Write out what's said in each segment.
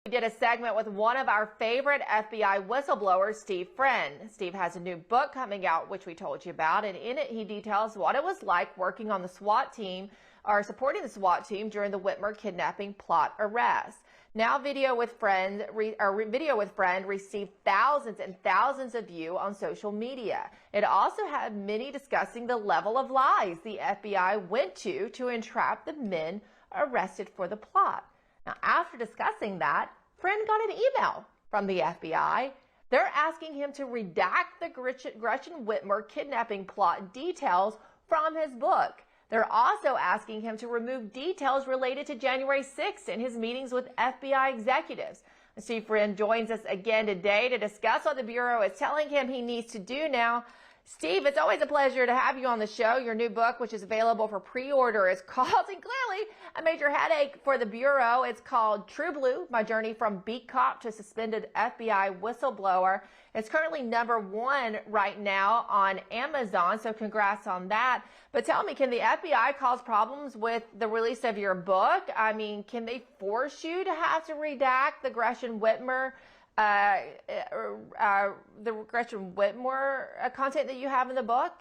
We did a segment with one of our favorite FBI whistleblowers, Steve Friend. Steve has a new book coming out, which we told you about, and in it he details what it was like working on the SWAT team or supporting the SWAT team during the Whitmer kidnapping plot arrest. Now, Video with Friend received thousands and thousands of views on social media. It also had many discussing the level of lies the FBI went to entrap the men arrested for the plot. Now, after discussing that, Friend got an email from the FBI. They're asking him to redact the Gretchen Whitmer kidnapping plot details from his book. They're also asking him to remove details related to January 6th in his meetings with FBI executives. Steve Friend joins us again today to discuss what the Bureau is telling him he needs to do now. Steve, it's always a pleasure to have you on the show. Your new book, which is available for pre-order, is causing clearly a major headache for the Bureau. It's called True Blue, My Journey from Beat Cop to Suspended FBI Whistleblower. It's currently #1 right now on Amazon, so congrats on that. But tell me, can the FBI cause problems with the release of your book? I mean, can they force you to have to redact the Gretchen Whitmer content that you have in the book?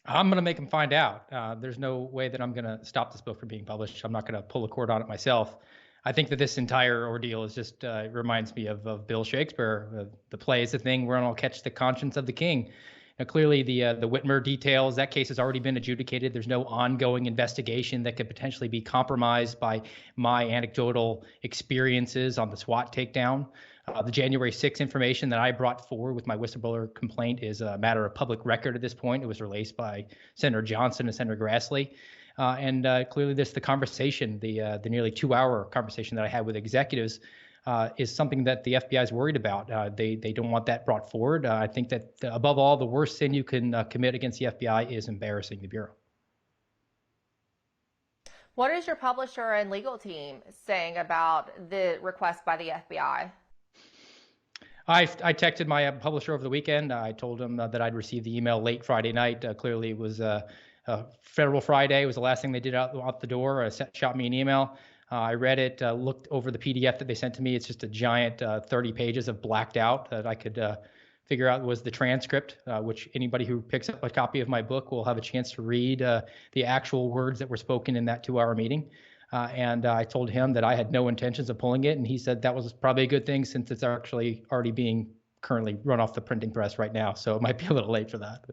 I'm going to make them find out. There's no way that I'm going to stop this book from being published. I'm not going to pull a cord on it myself. I think that this entire ordeal is just reminds me of Bill Shakespeare. The play is the thing wherein I'll catch the conscience of the king. Now, clearly, the Whitmer details, that case has already been adjudicated. There's no ongoing investigation that could potentially be compromised by my anecdotal experiences on the SWAT takedown. The January 6th information that I brought forward with my whistleblower complaint is a matter of public record at this point. It was released by Senator Johnson and Senator Grassley. And clearly the conversation, the nearly 2-hour conversation that I had with executives is something that the FBI is worried about. They don't want that brought forward. I think that above all, the worst sin you can commit against the FBI is embarrassing the Bureau. What is your publisher and legal team saying about the request by the FBI? I texted my publisher over the weekend. I told him that I'd received the email late Friday night. Clearly, it was Federal Friday. It was the last thing they did out the door. Shot me an email. I read it, looked over the PDF that they sent to me. It's just a giant 30 pages of blacked out that I could figure out was the transcript, which anybody who picks up a copy of my book will have a chance to read the actual words that were spoken in that 2-hour meeting. And I told him that I had no intentions of pulling it, and he said that was probably a good thing since it's actually already being currently run off the printing press right now, so it might be a little late for that.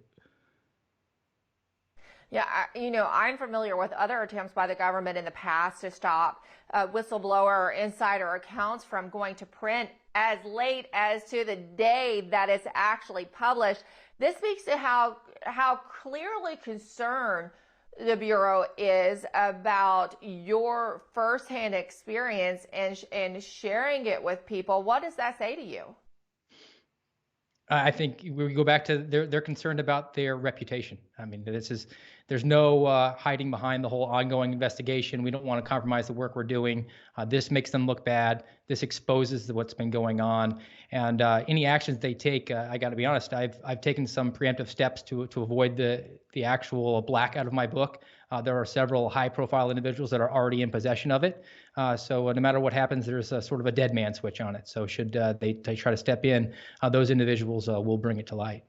Yeah, I'm familiar with other attempts by the government in the past to stop whistleblower or insider accounts from going to print as late as to the day that it's actually published. This speaks to how clearly concerned the Bureau is about your firsthand experience and sharing it with people. What does that say to you? I think we go back to they're concerned about their reputation. I mean, there's no hiding behind the whole ongoing investigation. We don't want to compromise the work we're doing. This makes them look bad. This exposes what's been going on. And any actions they take, I got to be honest, I've taken some preemptive steps to avoid the actual blackout of my book. There are several high-profile individuals that are already in possession of it. So no matter what happens, there's a sort of a dead man switch on it. So should they try to step in, those individuals will bring it to light.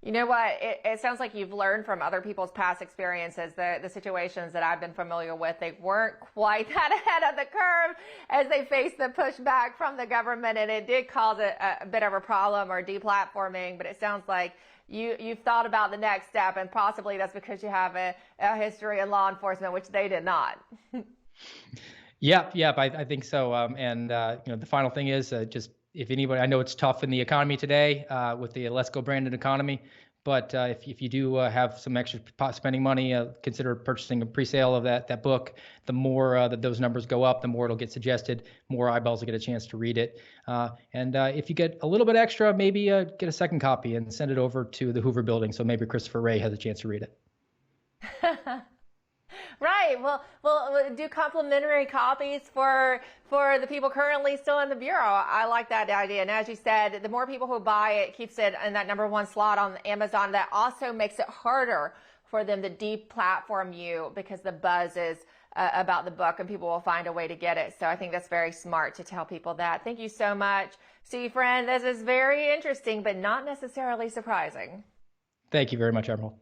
You know what? It sounds like you've learned from other people's past experiences. The situations that I've been familiar with, they weren't quite that ahead of the curve as they faced the pushback from the government, and it did cause a bit of a problem or deplatforming. But it sounds like you've thought about the next step, and possibly that's because you have a history in law enforcement, which they did not. Yep, I think so. And the final thing is just. If anybody, I know it's tough in the economy today with the Let's Go branded economy, but if you do have some extra spending money, consider purchasing a pre-sale of that book. The more that those numbers go up, the more it'll get suggested, more eyeballs will get a chance to read it. And if you get a little bit extra, maybe get a second copy and send it over to the Hoover Building so maybe Christopher Wray has a chance to read it. Right. Well, we'll do complimentary copies for the people currently still in the Bureau. I like that idea. And as you said, the more people who buy it keeps it in that #1 slot on Amazon. That also makes it harder for them to deplatform you because the buzz is about the book, and people will find a way to get it. So I think that's very smart to tell people that. Thank you so much, Steve Friend. This is very interesting, but not necessarily surprising. Thank you very much, Emerald.